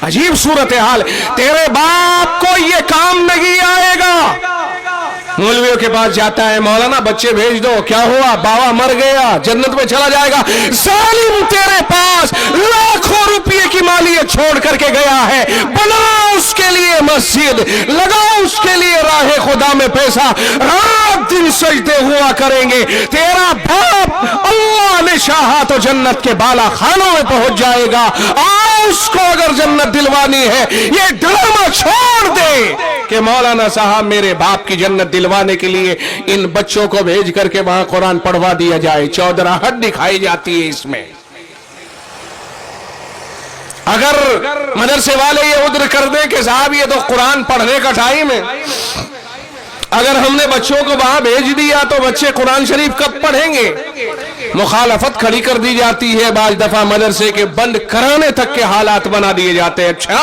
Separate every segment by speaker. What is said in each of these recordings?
Speaker 1: अजीब सूरत हाल। तेरे बाप को ये काम नहीं आएगा। मौलवियों के पास जाता है, मौलाना बच्चे भेज दो, क्या हुआ, बाबा मर गया, जन्नत में चला जाएगा। जालिम, तेरे पास लाखों रुपए की मालियत छोड़ करके गया है, बनाओ उसके लिए मस्जिद, लगाओ उसके लिए राहे खुदा में पैसा, रात दिन सजदे हुआ करेंगे। तेरा बाप अल्लाह ने चाहा तो जन्नत के बाला खानों में पहुंच जाएगा। आओ, उसको अगर जन्नत दिलवानी है, ये ड्रामा छोड़ दे कि मौलाना साहब मेरे बाप की जन्नत दिलवाने के लिए इन बच्चों को भेज करके वहां कुरान पढ़वा दिया जाए। चौधराहट दिखाई जाती है इसमें। अगर मदरसे वाले ये उद्र कर दे कि साहब ये तो कुरान पढ़ने का टाइम है, अगर हमने बच्चों को वहां भेज दिया तो बच्चे कुरान शरीफ कब पढ़ेंगे? मुखालफत खड़ी कर दी जाती है। बाज दफा मदरसे के बंद कराने तक के हालात बना दिए जाते हैं। अच्छा,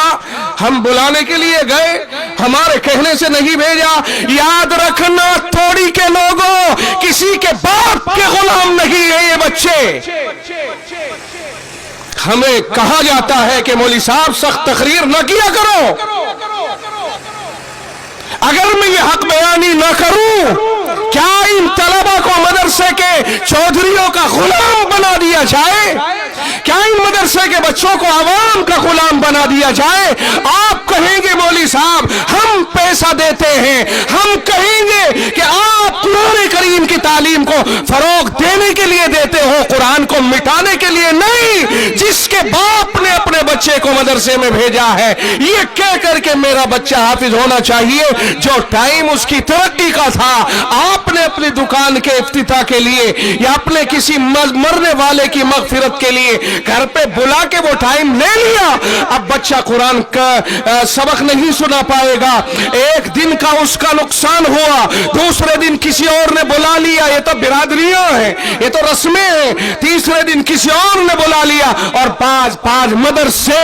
Speaker 1: हम बुलाने के लिए गए, हमारे कहने से नहीं भेजा। याद रखना थोड़ी के लोगों, किसी के बाप के गुलाम नहीं है ये बच्चे। हमें कहा जाता है कि मौली साहब सख्त तकरीर न किया करो। अगर मैं ये हक बयानी न करूं, क्या इन तलबा को मदरसे के चौधरियों का गुलाम बना दिया जाए? क्या इन मदरसे के बच्चों को आवाम का गुलाम बना दिया जाए? आप कहेंगे मौली साहब हम पैसा देते हैं, हम कहेंगे कि आप कुरान करीम की तालीम को फरोग देने के लिए देते हो, कुरान को मिटाने के लिए नहीं। जिसके बाप ने अपने बच्चे को मदरसे में भेजा है, ये कह करके मेरा बच्चा हाफिज होना चाहिए, जो टाइम उसकी तरक्की का था, आपने अपनी दुकान के इफ्तिताह के लिए या अपने किसी मरने वाले की मगफिरत के लिए घर पे बुला के वो टाइम ले लिया। अब बच्चा कुरान का सबक नहीं सुना पाएगा। एक दिन का उसका नुकसान हुआ, दूसरे दिन किसी और ने बुला लिया, ये तो बिरादरियां हैं, ये तो रस्में हैं। तीसरे दिन किसी और ने बुला लिया और पांच मदरसे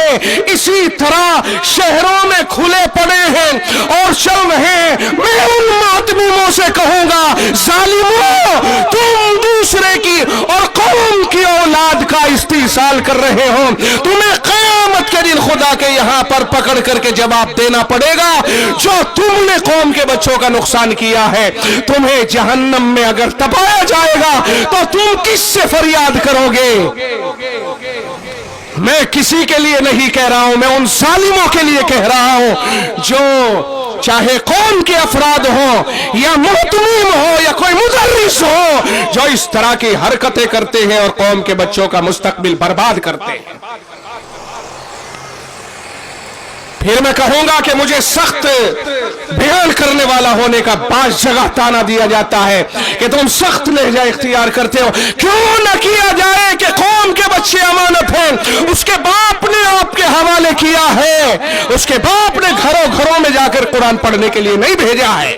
Speaker 1: इसी तरह शहरों में खुले पड़े हैं और चल रहे हैं। मैं उन मातमीमों से कहूंगा, जालिमों, तुम दूसरे की और कौम की औलाद का इस्तेसाल कर रहे हो। तुम्हें क़यामत के दिन खुदा के यहां पर पकड़ करके जवाब देना पड़ेगा। जो तुमने कौम के बच्चों का नुकसान किया है, तुम्हें जहन्नम में अगर तपाया जाएगा तो तुम किससे फरियाद करोगे? मैं किसी के लिए नहीं कह रहा हूं, मैं उन जालिमों के लिए कह रहा हूं जो चाहे कौम के अफराद हो या मुहतमीम हो या कोई मुदर्रिस हो, जो इस तरह की हरकतें करते हैं और कौम के बच्चों का मुस्तकबिल बर्बाद करते हैं। फिर मैं कहूंगा कि मुझे सख्त बयान करने वाला होने का बास जगह ताना दिया जाता है कि तुम सख्त लहजा इख्तियार करते हो। क्यों न किया जाए कि कौम के बच्चे अमानत हैं, उसके बाप ने आपके हवाले किया है, उसके बाप ने घरों घरों में जाकर कुरान पढ़ने के लिए नहीं भेजा है।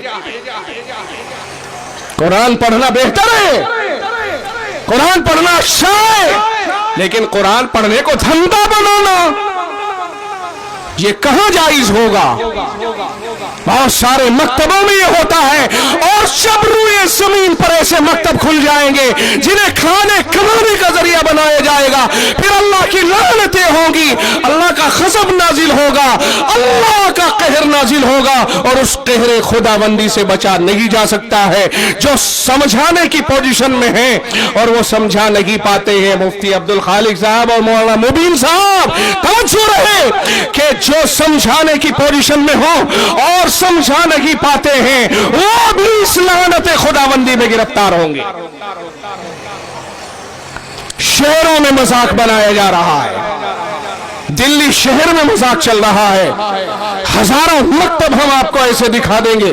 Speaker 1: कुरान पढ़ना बेहतर है, कुरान पढ़ना अच्छा है, लेकिन कुरान पढ़ने को धंधा बनाना ये कहां जायज होगा? बहुत सारे मकतबों में ये होता है और शबरूए जमीन पर ऐसे मकतब खुल जाएंगे जिन्हें खाने कमाने का जरिया बनाया जाएगा। फिर अल्लाह की लानतें होंगी, अल्लाह का गज़ब नाजिल होगा, अल्लाह का कहर नाजिल होगा और उस कहरे खुदाबंदी से बचा नहीं जा सकता है। जो समझाने की पोजीशन में है और वो समझा नहीं पाते हैं। मुफ्ती अब्दुल खालिक साहब और मौलाना मुबीन साहब, तवज्जो रहे कि जो समझाने की पोजीशन में हो और समझा नहीं पाते हैं, वो भी इस लानत खुदाबंदी में गिरफ्तार होंगे। शहरों में मजाक बनाया जा रहा है, दिल्ली शहर में मजाक चल रहा है। हजारों मकतब हम आपको ऐसे दिखा देंगे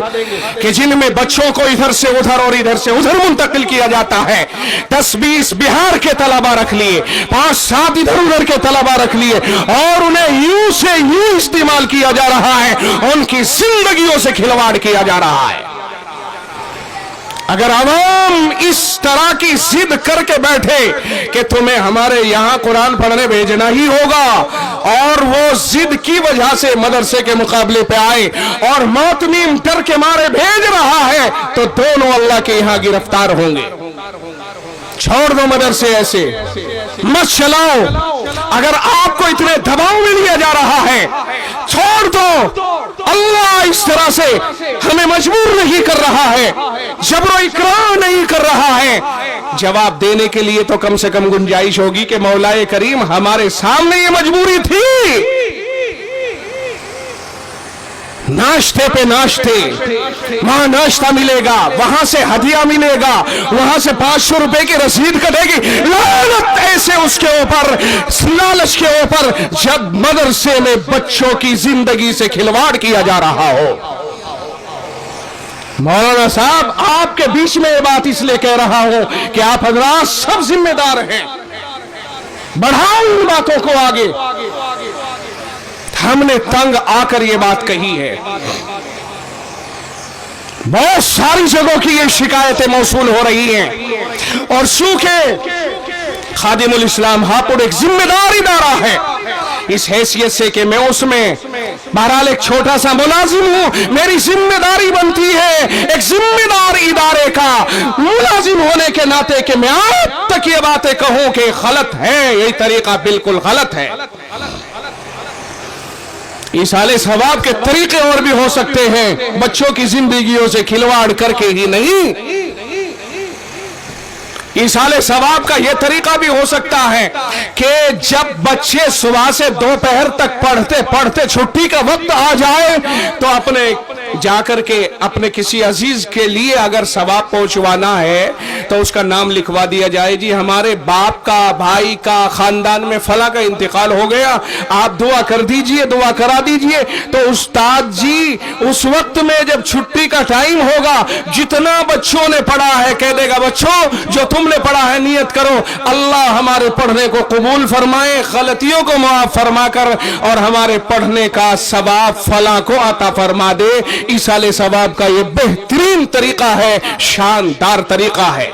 Speaker 1: कि जिनमें बच्चों को इधर से उधर और इधर से उधर मुंतकिल किया जाता है। 10-20 बिहार के तलबा रख लिए, 5-7 इधर उधर के तलबा रख लिए और उन्हें यूं से यूं इस्तेमाल किया जा रहा है, उनकी जिंदगियों से खिलवाड़ किया जा रहा है। अगर अवाम इस तरह की जिद करके बैठे कि तुम्हें हमारे यहां कुरान पढ़ने भेजना ही होगा और वो जिद की वजह से मदरसे के मुकाबले पे आए और मातमीम डर के मारे भेज रहा है, तो दोनों अल्लाह के यहां गिरफ्तार होंगे। छोड़ दो मदरसे, ऐसे मत चलाओ। अगर आपको इतने दबाव में लिया जा रहा है है। छोड़ दो, अल्लाह इस तरह से हमें मजबूर नहीं कर रहा है, जबरो इकराम नहीं कर रहा है। जवाब देने के लिए तो कम से कम गुंजाइश होगी कि मौलाए करीम हमारे सामने ये मजबूरी थी। नाश्ते पे नाश्ते, वहां नाश्ता मिलेगा, वहां से हदिया मिलेगा, वहां से 500 रुपए की रसीद कटेगी। लानत ऐसे उसके ऊपर, लालच के ऊपर, जब मदरसे में बच्चों की जिंदगी से खिलवाड़ किया जा रहा हो। मौलाना साहब, आपके बीच में ये बात इसलिए कह रहा हूं कि आप हजरात सब जिम्मेदार हैं। बढ़ाओ इन बातों को आगे। हमने तंग आकर ये बात कही है। बहुत सारी जगहों की ये शिकायतें मौसूल हो रही हैं, और चूंकि खादिमुल इस्लाम हापुड़ एक जिम्मेदार इदारा है, इस हैसियत से कि मैं उसमें बहरहाल एक छोटा सा मुलाजिम हूं, मेरी जिम्मेदारी बनती है एक जिम्मेदार इदारे का मुलाजिम होने के नाते कि मैं आप तक ये बातें कहूं कि गलत है, यही तरीका बिल्कुल गलत है। ईसाले सवाब के तरीके और भी हो सकते हैं, बच्चों की जिंदगियों से खिलवाड़ करके ही नहीं। ईसाले सवाब का यह तरीका भी हो सकता है कि जब बच्चे सुबह से दोपहर तक पढ़ते पढ़ते छुट्टी का वक्त आ जाए तो अपने जाकर के अपने किसी अजीज के लिए अगर सवाब पहुंचवाना है तो उसका नाम लिखवा दिया जाए, जी हमारे बाप का, भाई का, खानदान में फला का इंतकाल हो गया, आप दुआ कर दीजिए, दुआ करा दीजिए। तो उस्ताद जी उस वक्त में जब छुट्टी का टाइम होगा, जितना बच्चों ने पढ़ा है कह देगा, बच्चों जो तुमने पढ़ा है नियत करो, अल्लाह हमारे पढ़ने को कबूल फरमाए, गलतियों को माफ फरमा कर और हमारे पढ़ने का सवाब फला को अता फरमा दे। इसाले सवाब का ये बेहतरीन तरीका है, शानदार तरीका है।